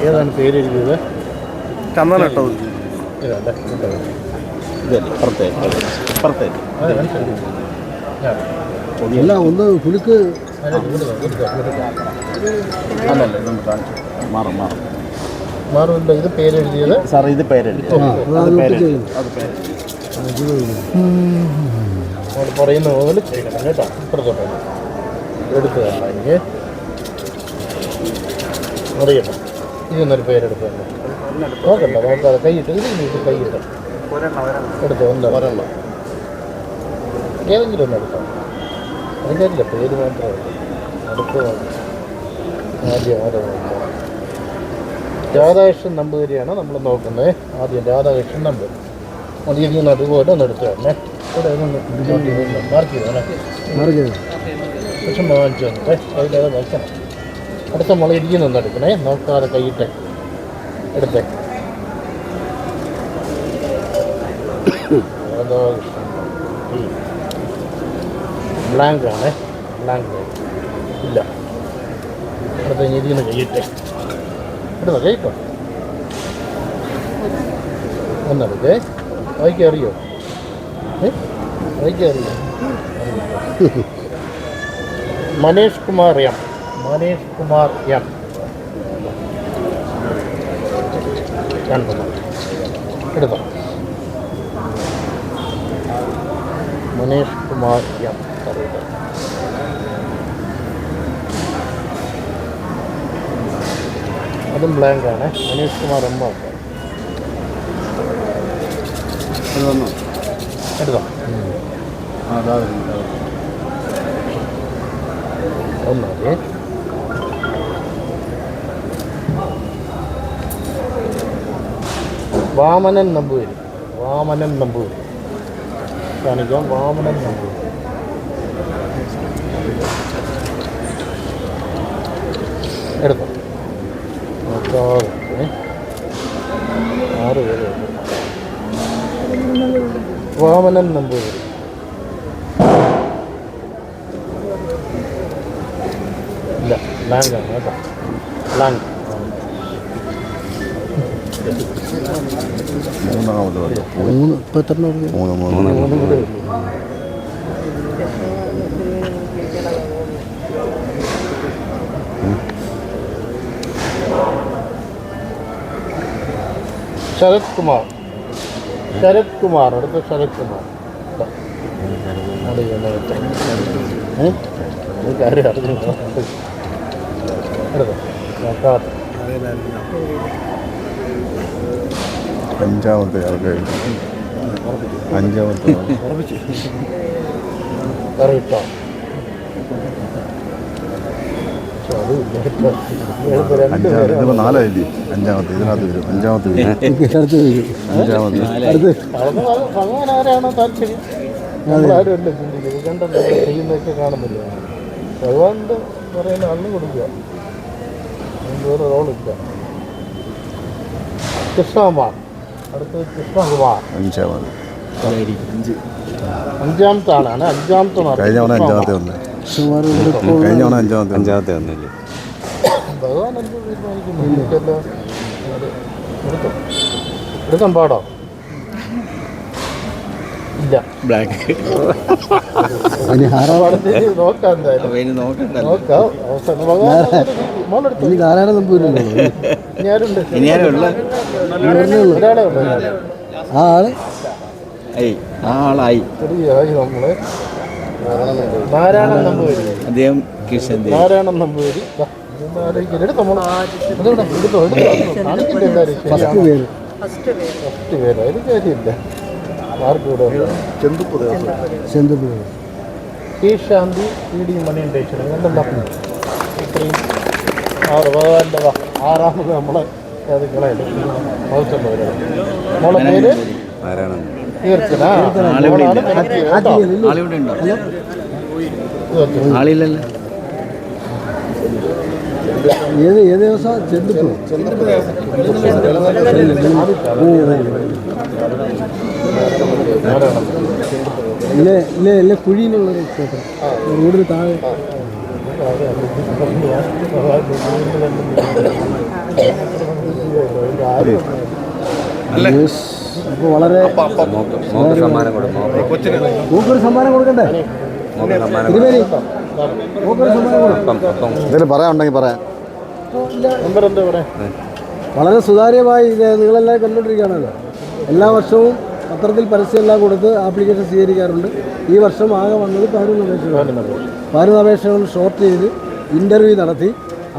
ഏതാണ് പേര് എഴുതിയത്? ചന്ദനട്ടത് ഇതല്ലേ അല്ല ഒന്ന് പുലുക്ക് മാറുമില്ല. ഇത് പേരെഴുതിയത് സാർ, ഇത് പേരെഴുതി പറയുന്ന പോലെ ചെയ്യണം കേട്ടോ. ഇപ്പുറത്തോട്ട് എടുത്ത് തരണം എനിക്ക് അറിയണം. ഇതൊന്നൊരു പേരെടുത്തല്ലോ. നോക്കണ്ട, നോക്കാതെ കൈയിട്ട് ഇത് കൈയിട്ട് എടുത്തോ. ഒരെണ്ണം ഏതെങ്കിലും ഒന്ന് എടുക്കാം. അതിൻ്റെ പേര് മാത്രമേ അടുത്ത് ആദ്യം രാധാകൃഷ്ണൻ നമ്പൂതിരിയാണ് നമ്മൾ നോക്കുന്നത്. ആദ്യം രാധാകൃഷ്ണൻ നമ്പൂർ മതിയിരിക്കുന്ന അതുപോലെ ഒന്ന് എടുത്തു തന്നെ. ഇവിടെ മാർക്ക് ചെയ്തേ പക്ഷെ വാങ്ങിച്ചു വന്നിട്ട് അതിലത് വയ്ക്കണം. അടുത്ത മുള ഇരിക്കുന്നൊന്നും എടുക്കണേ, നോക്കാതെ കൈയിട്ട് എടുത്തേ. രാധാകൃഷ്ണൻ ബ്ലാങ്ക് ആണ്, ബ്ലാങ്ക് ഇല്ല. അടുത്ത ഇരിക്കുന്ന കൈയിട്ടെ എടുത്തോ, കൈട്ടോ ഒന്നെടുക്കേ. വൈക്ക് അറിയോ? വൈക്ക് അറിയോ? മനേഷ് കുമാർ എം. മനേഷ് കുമാർ എം. എടുത്തോ. മനേഷ് കുമാർ എം. അതും ബ്ലാങ്ക് ആണ്. മനീഷ് കുമാർ എം. എടുത്തോ. ഒന്നേ വാമനൻ നമ്പൂതിരി. വാമനൻ നമ്പൂതിരി കാണിക്കാം. വാമനൻ നമ്പൂതിരി എടുത്തോ. നോക്കാതെ 6 പേര്. വാമനൻ നമ്പൂതിരി ഇല്ല, ബ്ലാങ്ക് ആണ് കേട്ടോ. ബ്ലാങ്ക്. ശരത് കുമാർ. ശരത് കുമാർ. അടുത്ത ശരത് കുമാർ. കാര്യം അറിഞ്ഞു എടുത്തോ. നോക്കാതെ അഞ്ചാമത്തെ കറിയിട്ടോ. നാലായില്ലേ? അഞ്ചാമത്തെ ഇതിനകത്ത് വരും. അഞ്ചാമത്തെ ഭഗവാനാരാണോ താല്പര്യം? നമ്മളാരും അല്ല ചിന്തിക്കുന്നത്. കണ്ടല്ലോ ചെയ്യുന്നതൊക്കെ കാണുന്നില്ല. ഭഗവാന്റെ പറയുന്ന അന്ന് കൊടുക്കുക, വേറെ റോളില്ല. കൃഷ്ണകുമാർ. അടുത്തത് കൃഷ്ണകുമാർ. അഞ്ചാമത്തെ ആളാണ്. അഞ്ചാമത്തെ ഭഗവാൻ എന്ത് തീരുമാനിക്കുന്നു? എടുക്കാൻ പാടോ? ഇല്ല. നോക്കാം എന്തായാലും. നോക്കാം. അവസാനം നാരായണ നമ്പൂരി ഞാനുണ്ട്. ഒരാളെ ഉള്ളു. നമ്മള് നാരായണൻ നമ്പൂതിരി. നാരായണൻ നമ്പൂതിരി. ഫസ്റ്റ് പേര് അതിന് കാര്യമില്ല. മാർക്ക് കൂടെ ഈ ശാന്തി പി ഡി മണിയണ്ടേശ്വരൻ കണ്ടല്ലോ. ഇത്രയും 6 ഭഗവാന്റെ 6ാമത് നമ്മളെ കളയാലും മോളെ പേര് കീർത്തന. ഏത് ദിവസം? ഇല്ല കുഴിയിലുള്ളൊരു ക്ഷേത്രം, റോഡിന് താഴെ. അപ്പോൾ വളരെ മൂക്കൊരു സമ്മാനം കൊടുക്കണ്ടേ? തിരുമേനി മൂക്കൊരു സമ്മാനം കൊടുക്കും. എന്തെങ്കിലും പറയാനുണ്ടെങ്കിൽ പറയാം. നമ്പർ എന്താ പറയാ? വളരെ സുതാര്യമായി ഇത് നിങ്ങളെല്ലാം കണ്ടുകൊണ്ടിരിക്കുകയാണല്ലോ. എല്ലാ വർഷവും പത്രത്തിൽ പരസ്യമെല്ലാം കൊടുത്ത് ആപ്ലിക്കേഷൻ സ്വീകരിക്കാറുണ്ട്. ഈ വർഷം ആകെ വന്നത് 11 അപേക്ഷകൾ ഷോർട്ട് ചെയ്ത് ഇൻ്റർവ്യൂ നടത്തി.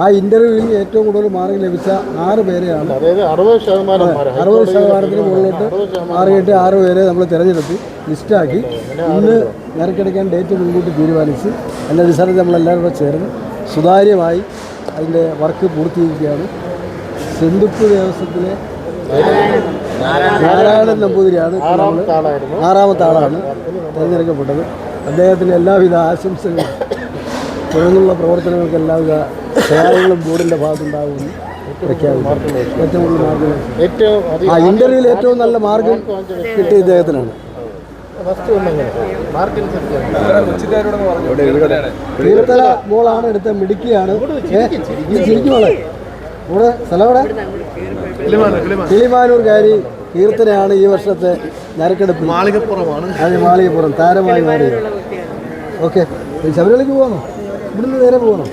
ആ ഇൻ്റർവ്യൂവിൽ ഏറ്റവും കൂടുതൽ മാർക്ക് ലഭിച്ച 6 പേരെയാണ്, അതായത് 60% മുകളിലോട്ട് മാറിയിട്ട് 6 പേരെ നമ്മൾ തിരഞ്ഞെടുത്ത് ലിസ്റ്റാക്കി ഇന്ന് നറുക്കെടുക്കാൻ ഡേറ്റ് മുൻകൂട്ടി തീരുമാനിച്ച് അതിൻ്റെ അടിസ്ഥാനത്തിൽ നമ്മളെല്ലാവരും കൂടെ ചേർന്ന് സുതാര്യമായി അതിൻ്റെ വർക്ക് പൂർത്തീകരിക്കുകയാണ്. സെന്തുപ്പ് ദേവസ്വത്തിലെ നാരായണൻ നമ്പൂതിരിയാണ് 6ാമത്തെ ആളാണ് തിരഞ്ഞെടുക്കപ്പെട്ടത്. അദ്ദേഹത്തിന് എല്ലാവിധ ആശംസകളും തുടർന്നുള്ള പ്രവർത്തനങ്ങൾക്ക് എല്ലാവിധ സഹായങ്ങളും ബോർഡിൻ്റെ ഭാഗത്തുണ്ടാകുമെന്ന് പ്രഖ്യാപിക്കുന്നു. ഏറ്റവും കൂടുതൽ മാർക്ക് ഇൻ്റർവ്യൂവിൽ ഏറ്റവും നല്ല മാർക്ക് കിട്ടിയ ഇദ്ദേഹത്തിനാണ്. കീർത്തന മോളാണ് എടുത്ത മിടുക്കിയാണ്. ശരിക്കുമോളെ ഇവിടെ സ്ഥലം ഇവിടെ കിളിമാനൂർക്കാരി കീർത്തനയാണ് ഈ വർഷത്തെ നറുക്കെടുപ്പ്. അതെ, മാളികപ്പുറം താരമായി മാറിയത്. ഓക്കെ, ശബരിമലയ്ക്ക് പോകണോ? ഇവിടുന്ന് നേരെ പോകണോ?